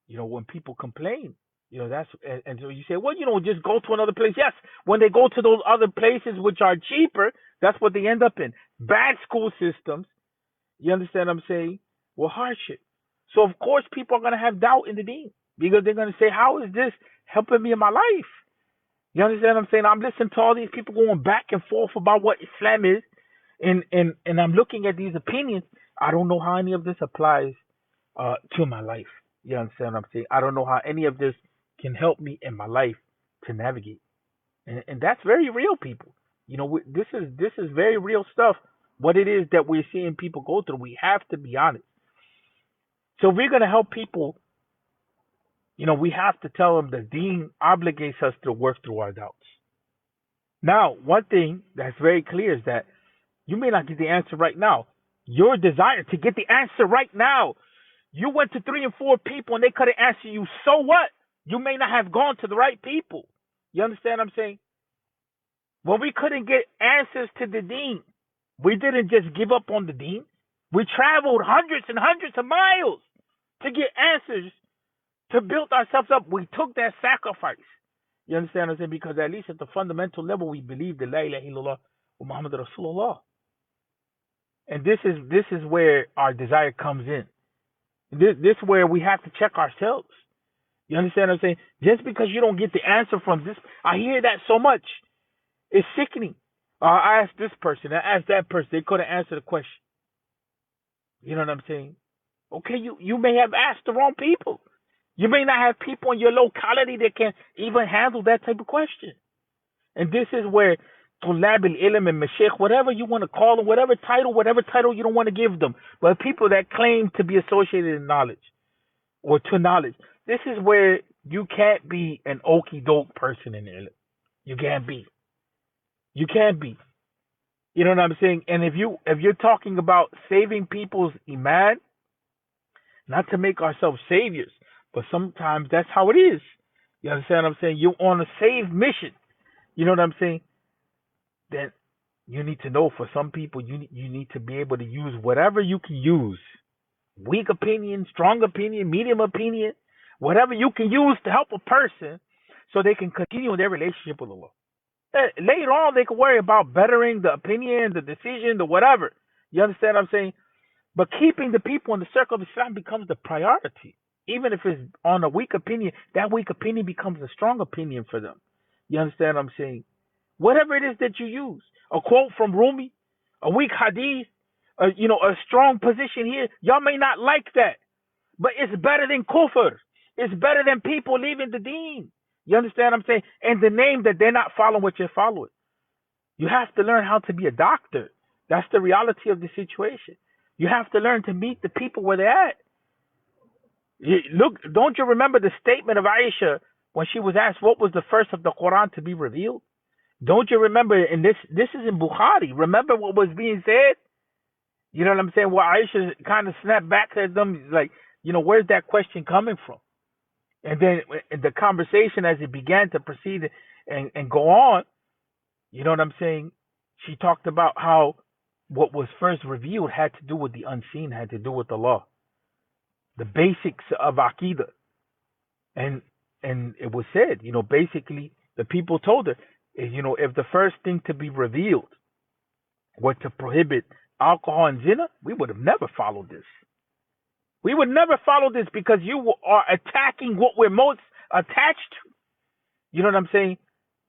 When people complain, that's, and so you say, well, just go to another place. Yes, when they go to those other places which are cheaper, that's what they end up in. Bad school systems. You understand what I'm saying? Well, hardship. So of course people are going to have doubt in the deen because they're going to say, how is this helping me in my life? You understand what I'm saying? I'm listening to all these people going back and forth about what Islam is, and I'm looking at these opinions. I don't know how any of this applies to my life. You understand what I'm saying? I don't know how any of this can help me in my life to navigate. And that's very real, people. This is very real stuff. What it is that we're seeing people go through, we have to be honest. So if we're going to help people, we have to tell them that Deen obligates us to work through our doubts. Now, one thing that's very clear is that you may not get the answer right now. Your desire to get the answer right now. You went to 3 and 4 people and they couldn't answer you. So what? You may not have gone to the right people. You understand what I'm saying? When we couldn't get answers to the deen, we didn't just give up on the deen. We traveled hundreds and hundreds of miles to get answers, to build ourselves up. We took that sacrifice. You understand what I'm saying? Because at least at the fundamental level, we believe that La ilaha illallah wa Muhammad Rasulullah. And this is where our desire comes in. This is where we have to check ourselves. You understand what I'm saying? Just because you don't get the answer from this, I hear that so much. It's sickening. I asked this person, I asked that person, they couldn't answer the question. You know what I'm saying? Okay, you may have asked the wrong people. You may not have people in your locality that can even handle that type of question. And this is where طلاب العلم and mashayikh, whatever you want to call them, whatever title you don't want to give them, but people that claim to be associated in knowledge or to knowledge. This is where you can't be an okey doke person in ilm. You can't be. You can't be. You know what I'm saying? And if you're talking about saving people's iman, not to make ourselves saviors, but sometimes that's how it is. You understand what I'm saying? You're on a save mission. You know what I'm saying? Then you need to know, for some people, you need to be able to use whatever you can use. Weak opinion, strong opinion, medium opinion, whatever you can use to help a person so they can continue their relationship with Allah. Later on, they can worry about bettering the opinion, the decision, the whatever. You understand what I'm saying? But keeping the people in the circle of Islam becomes the priority. Even if it's on a weak opinion, that weak opinion becomes a strong opinion for them. You understand what I'm saying? Whatever it is that you use, a quote from Rumi, a weak hadith, a strong position here, y'all may not like that, but it's better than kufr. It's better than people leaving the deen. You understand what I'm saying? And the name that they're not following what you're following. You have to learn how to be a doctor. That's the reality of the situation. You have to learn to meet the people where they're at. Look, don't you remember the statement of Aisha when she was asked what was the first of the Quran to be revealed? Don't you remember? And this is in Bukhari. Remember what was being said? You know what I'm saying? Well, Aisha kind of snapped back at them, like, where's that question coming from? And then the conversation, as it began to proceed and go on, you know what I'm saying? She talked about how what was first revealed had to do with the unseen, had to do with the law, the basics of Aqidah. And it was said, basically the people told her, if the first thing to be revealed were to prohibit alcohol and zina, we would have never followed this. We would never follow this because you are attacking what we're most attached to. You know what I'm saying?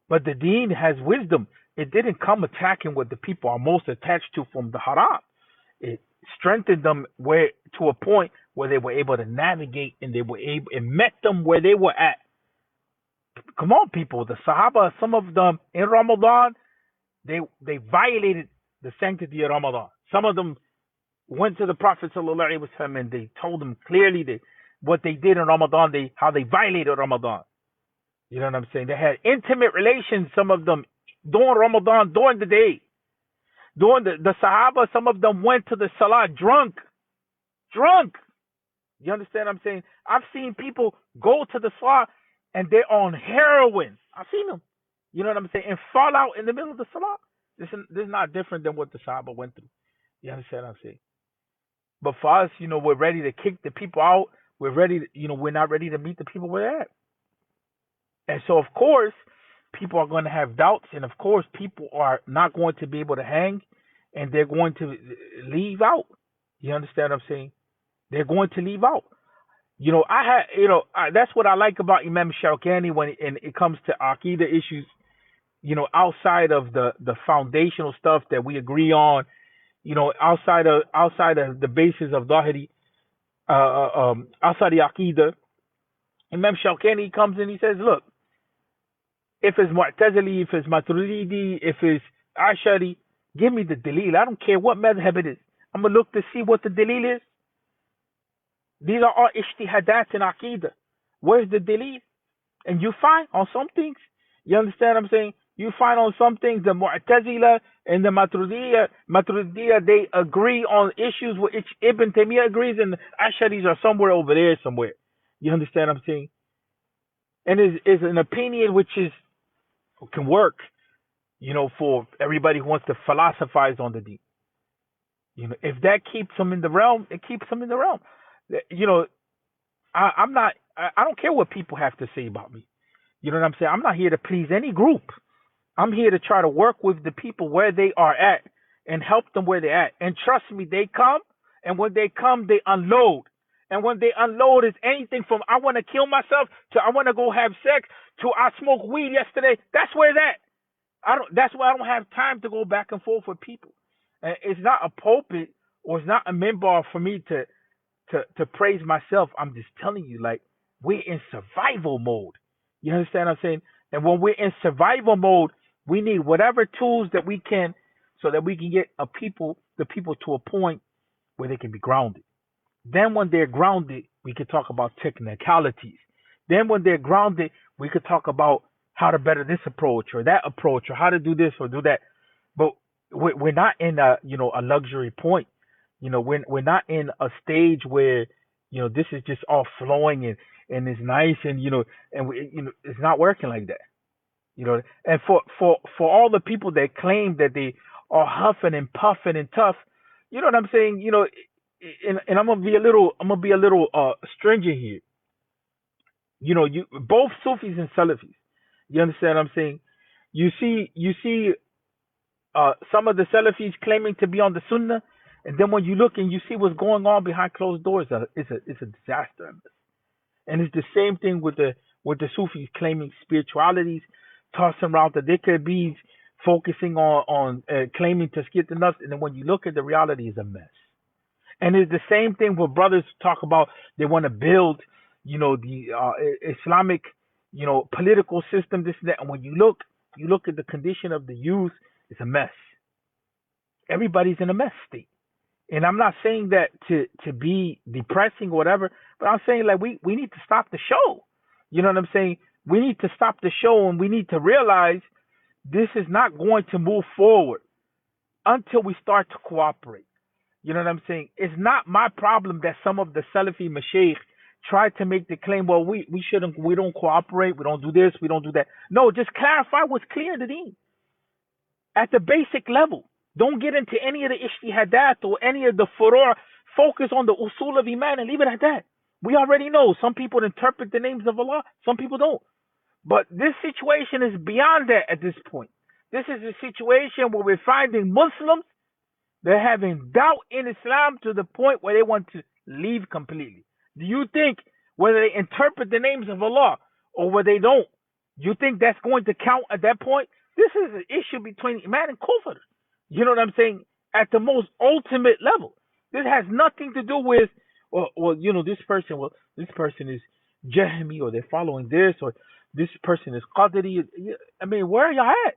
But the deen has wisdom. It didn't come attacking what the people are most attached to from the haram. It strengthened them to a point where they were able to navigate, and it met them where they were at. Come on, people. The Sahaba, some of them in Ramadan, they violated the sanctity of Ramadan. Some of them went to the Prophet ﷺ and they told him clearly that what they did in Ramadan, how they violated Ramadan. You know what I'm saying? They had intimate relations, some of them, during Ramadan, during the day. During the Sahaba, some of them went to the Salah drunk. You understand what I'm saying? I've seen people go to the Salah and they're on heroin. I've seen them. You know what I'm saying? And fall out in the middle of the Salah. This is not different than what the Sahaba went through. You understand what I'm saying? But for us, we're ready to kick the people out. We're ready to, we're not ready to meet the people where they're at. And so, of course, people are going to have doubts. And, of course, people are not going to be able to hang. And they're going to leave out. You understand what I'm saying? They're going to leave out. That's what I like about Imam Shawkani when it comes to Aqidah issues, outside of the foundational stuff that we agree on, outside of the basis of Zahiri, outside the Aqidah, Imam Shawkani comes in, he says, look, if it's Mu'tazili, if it's Maturidi, if it's Ashari, give me the dalil. I don't care what madhab it is. I'm going to look to see what the dalil is. These are all ijtihadat in Aqidah. Where's the dalil? And you find on some things, you understand what I'm saying? You find on some things the Mu'tazila and the Maturidiyya, they agree on issues which Ibn Taymiyyah agrees, and the Asharis are somewhere over there somewhere. You understand what I'm saying? And is an opinion which can work, for everybody who wants to philosophize on the deen. If that keeps them in the realm, it keeps them in the realm. I don't care what people have to say about me. You know what I'm saying? I'm not here to please any group. I'm here to try to work with the people where they are at and help them where they're at. And trust me, they come, and when they come, they unload. And when they unload, it's anything from I want to kill myself to I want to go have sex to I smoked weed yesterday. That's where it's at. That's why I don't have time to go back and forth with people. And it's not a pulpit or it's not a minbar for me to praise myself. I'm just telling you, like, we're in survival mode. You understand what I'm saying? And when we're in survival mode, We need whatever tools that we can so that we can get the people to a point where they can be grounded. Then when they're grounded, we could talk about technicalities. Then when they're grounded, we could talk about how to better this approach or that approach or how to do this or do that. But we're not in a luxury point. We're not in a stage where this is just all flowing and it's nice and and it's not working like that. And for all the people that claim that they are huffing and puffing and tough, you know what I'm saying? And I'm gonna be a little stringent here. You both Sufis and Salafis. You understand what I'm saying? You see some of the Salafis claiming to be on the Sunnah, and then when you look and you see what's going on behind closed doors, it's a disaster. And it's the same thing with the Sufis claiming spiritualities, tossing around the dhikr beads, focusing on claiming to skip the nuts, and then when you look at the reality, is a mess. And it's the same thing when brothers talk about they want to build, the Islamic, political system, this and that. And when you look at the condition of the youth, it's a mess. Everybody's in a mess state. And I'm not saying that to be depressing or whatever, but I'm saying like we need to stop the show. You know what I'm saying? We need to stop the show and we need to realize this is not going to move forward until we start to cooperate. You know what I'm saying? It's not my problem that some of the Salafi Mashaykh try to make the claim, well, we don't cooperate, we don't do this, we don't do that. No, just clarify what's clear in the deen. At the basic level. Don't get into any of the ijtihadat or any of the furor. Focus on the usul of iman and leave it at that. We already know some people interpret the names of Allah, some people don't. But this situation is beyond that at this point. This is a situation where we're finding Muslims, they're having doubt in Islam to the point where they want to leave completely. Do you think whether they interpret the names of Allah or whether they don't, you think that's going to count at that point? This is an issue between Iman and Kufr. You know what I'm saying? At the most ultimate level. This has nothing to do with, this person is Jahmi or they're following this or this person is Qadri. I mean, where are y'all at?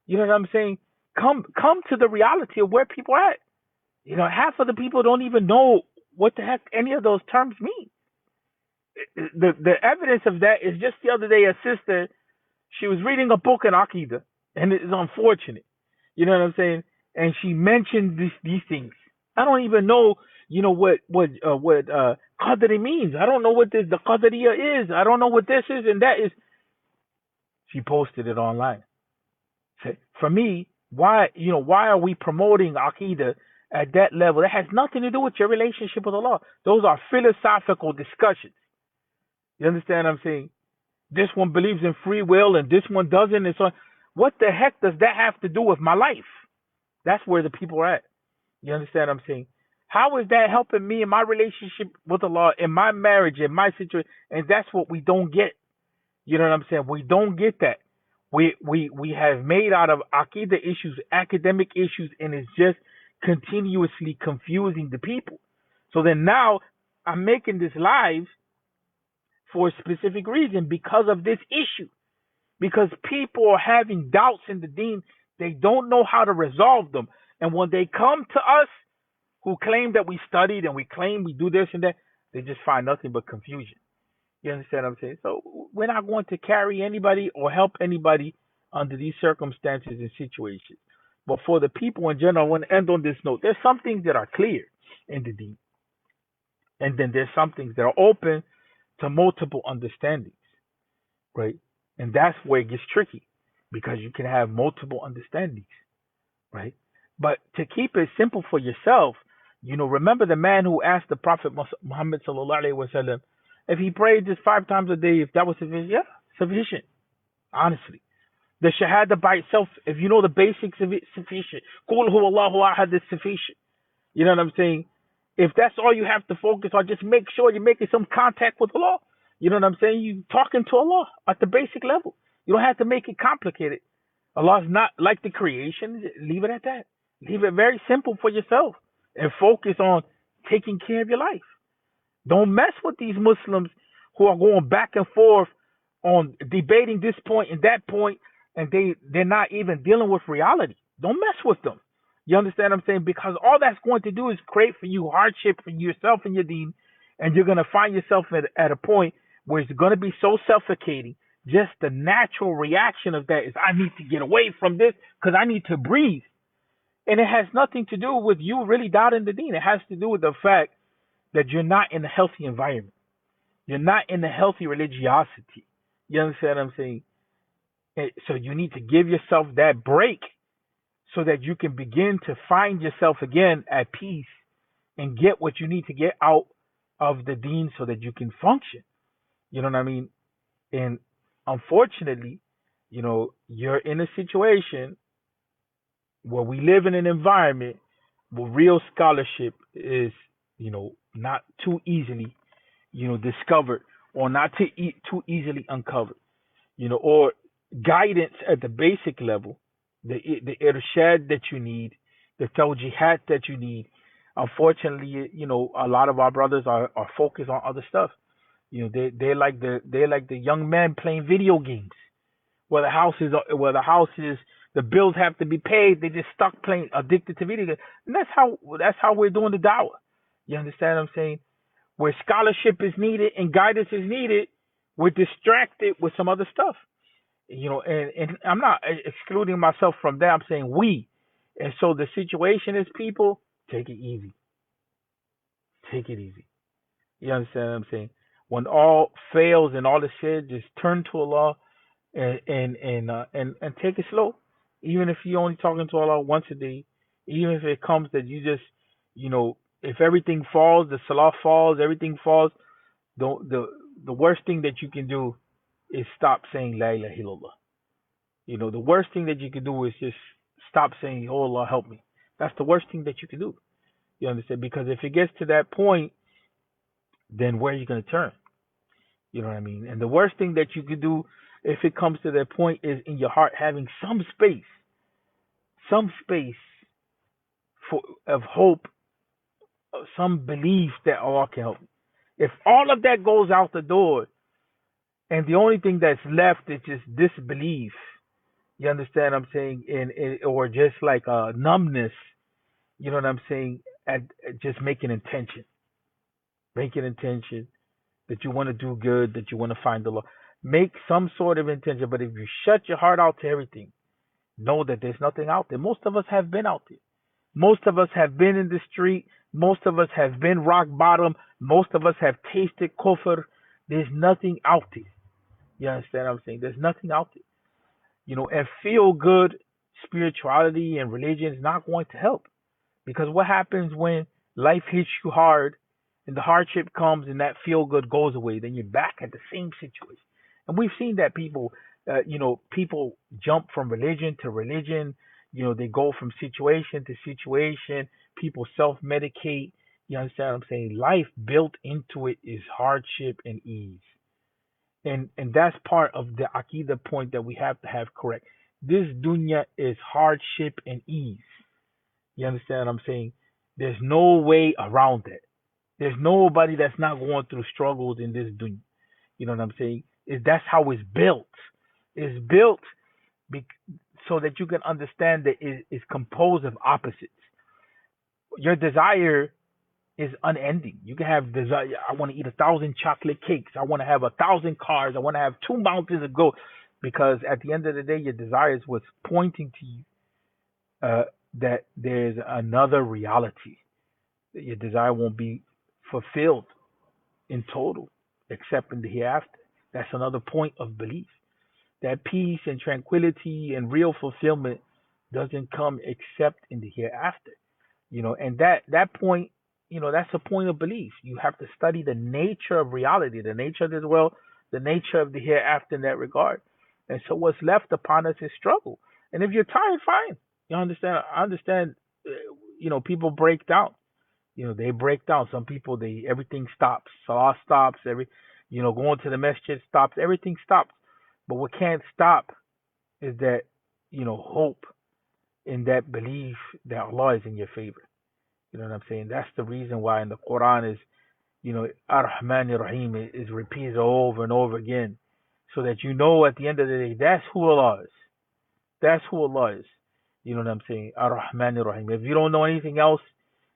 You know what I'm saying? Come to the reality of where people are at. Half of the people don't even know what the heck any of those terms mean. The evidence of that is just the other day a sister, she was reading a book in Aqidah, and it is unfortunate. You know what I'm saying? And she mentioned these things. I don't even know, what Qadri means. I don't know what the Qadriya is. I don't know what this is and that is. She posted it online. For me, why are we promoting Aqidah at that level? That has nothing to do with your relationship with Allah. Those are philosophical discussions. You understand what I'm saying? This one believes in free will and this one doesn't. And so, what the heck does that have to do with my life? That's where the people are at. You understand what I'm saying? How is that helping me in my relationship with Allah, in my marriage, in my situation? And that's what we don't get. You know what I'm saying? We don't get that. We have made out of Aqidah issues academic issues, and it's just continuously confusing the people. So then now I'm making this live for a specific reason because of this issue. Because people are having doubts in the deen. They don't know how to resolve them. And when they come to us who claim that we studied and we claim we do this and that, they just find nothing but confusion. You understand what I'm saying? So we're not going to carry anybody or help anybody under these circumstances and situations. But for the people in general, I want to end on this note. There's some things that are clear in the deen. And then there's some things that are open to multiple understandings. Right? And that's where it gets tricky. Because you can have multiple understandings. Right? But to keep it simple for yourself, remember the man who asked the Prophet Muhammad sallallahu alaihi wasallam if he prayed just 5 times a day, if that was sufficient. Yeah, sufficient. Honestly. The Shahada by itself, if you know the basics of it, sufficient. Qul huwallahu ahad is sufficient. You know what I'm saying? If that's all you have to focus on, just make sure you're making some contact with Allah. You know what I'm saying? You talking to Allah at the basic level. You don't have to make it complicated. Allah's not like the creation. Leave it at that. Leave it very simple for yourself and focus on taking care of your life. Don't mess with these Muslims who are going back and forth on debating this point and that point and they're not even dealing with reality. Don't mess with them. You understand what I'm saying? Because all that's going to do is create for you hardship for yourself and your Deen, and you're going to find yourself at a point where it's going to be so suffocating. Just the natural reaction of that is, I need to get away from this because I need to breathe. And it has nothing to do with you really doubting the Deen. It has to do with the fact that you're not in a healthy environment. You're not in a healthy religiosity. You understand what I'm saying? So you need to give yourself that break so that you can begin to find yourself again at peace and get what you need to get out of the Deen so that you can function. You know what I mean? And unfortunately, you're in a situation where we live in an environment where real scholarship is, not too easily, discovered, or not too easily uncovered, or guidance at the basic level, the irshad that you need, the tawjihat that you need. Unfortunately, a lot of our brothers are focused on other stuff. They're like the young men playing video games where the house is the bills have to be paid. They just stuck playing, addicted to video games, and that's how we're doing the dawah. You understand what I'm saying? Where scholarship is needed and guidance is needed, we're distracted with some other stuff. And I'm not excluding myself from that. I'm saying we. And so the situation is, people, take it easy. Take it easy. You understand what I'm saying? When all fails and all is said, just turn to Allah and take it slow. Even if you're only talking to Allah once a day, even if it comes that you just, if everything falls, the salah falls, everything falls, the worst thing that you can do is stop saying La ilaha illallah. The worst thing that you can do is just stop saying, "Oh Allah, help me." That's the worst thing that you can do. You understand? Because if it gets to that point, then where are you going to turn? You know what I mean? And the worst thing that you could do if it comes to that point is in your heart having some space of hope, some belief that Allah can help. If all of that goes out the door, and the only thing that's left is just disbelief, you understand what I'm saying? Or just like numbness, you know what I'm saying? At just making intention that you want to do good, that you want to find the Lord. Make some sort of intention. But if you shut your heart out to everything, know that there's nothing out there. Most of us have been out there. Most of us have been in the street. Most of us have been rock bottom. Most of us have tasted kufr. There's nothing out there. You understand what I'm saying? There's nothing out there. And feel good spirituality and religion is not going to help. Because what happens when life hits you hard and the hardship comes and that feel good goes away? Then you're back at the same situation. And we've seen that people jump from religion to religion. They go from situation to situation. People self medicate. You understand what I'm saying? Life built into it is hardship and ease. And that's part of the Aqidah point that we have to have correct. This dunya is hardship and ease. You understand what I'm saying? There's no way around it. There's nobody that's not going through struggles in this dunya. You know what I'm saying? That's how it's built. It's built so that you can understand that it's composed of opposites. Your desire is unending. You can have desire. I want to eat 1,000 chocolate cakes. I want to have 1,000 cars. I want to have 2 mountains of gold. Because at the end of the day, your desire is what's pointing to you that there's another reality. That your desire won't be fulfilled in total, except in the hereafter. That's another point of belief. That peace and tranquility and real fulfillment doesn't come except in the hereafter. And that point, that's a point of belief. You have to study the nature of reality, the nature of this world, the nature of the hereafter in that regard. And so what's left upon us is struggle. And if you're tired, fine. You understand? I understand. People break down. They break down. Some people, everything stops. Salah stops. Going to the masjid stops. Everything stops. But what can't stop is that, hope in that belief that Allah is in your favor. You know what I'm saying? That's the reason why in the Quran is, Ar-Rahman Ar-Rahim is repeated over and over again. So that at the end of the day, that's who Allah is. That's who Allah is. You know what I'm saying? Ar-Rahman Ar-Rahim. If you don't know anything else,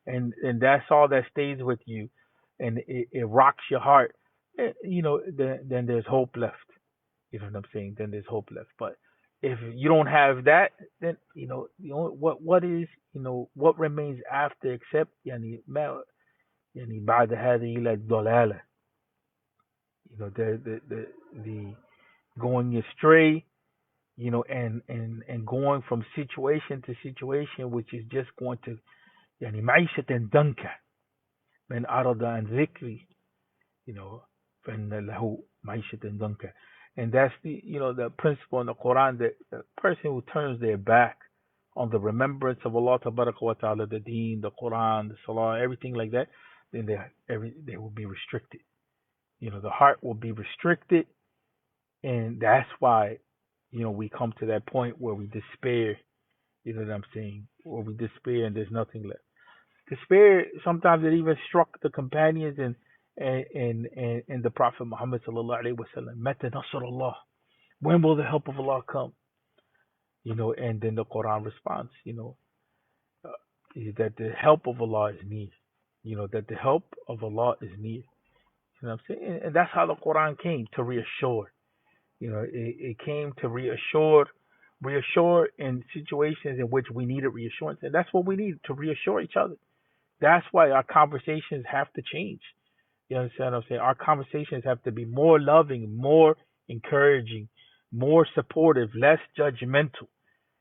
and that's all that stays with you, and it rocks your heart, then there's hope left. You know what I'm saying? Then there's hope left. But if you don't have that, then what is what remains after except يعني بعد هذه إلى الضلالة. The going astray, and going from situation to situation, which is just going to يعني معيشة ضنكا من أعرض عن ذكري, you know فإن له معيشة ضنكا. And that's the principle in the Quran, that the person who turns their back on the remembrance of Allah Tabaraka wa Ta'ala, the Deen, the Quran, the Salah, everything like that, then they will be restricted. The heart will be restricted, and that's why we come to that point where we despair. You know what I'm saying? Where we despair and there's nothing left. Despair, sometimes it even struck the companions and the Prophet Muhammad sallallahu alaihi wasallam. Mata nasrullah. When will the help of Allah come? And then the Quran responds, uh, that the help of Allah is near. That the help of Allah is near. You know what I'm saying? And that's how the Quran came, to reassure. It came to reassure in situations in which we needed reassurance, and that's what we need, to reassure each other. That's why our conversations have to change. You understand what I'm saying? Our conversations have to be more loving, more encouraging, more supportive, less judgmental.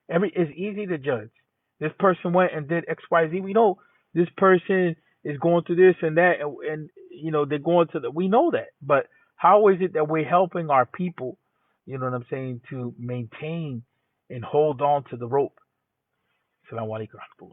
It's easy to judge. This person went and did X, Y, Z. We know this person is going through this and that, and they're going to the. We know that, but how is it that we're helping our people? You know what I'm saying, to maintain and hold on to the rope. Assalamu alaikum.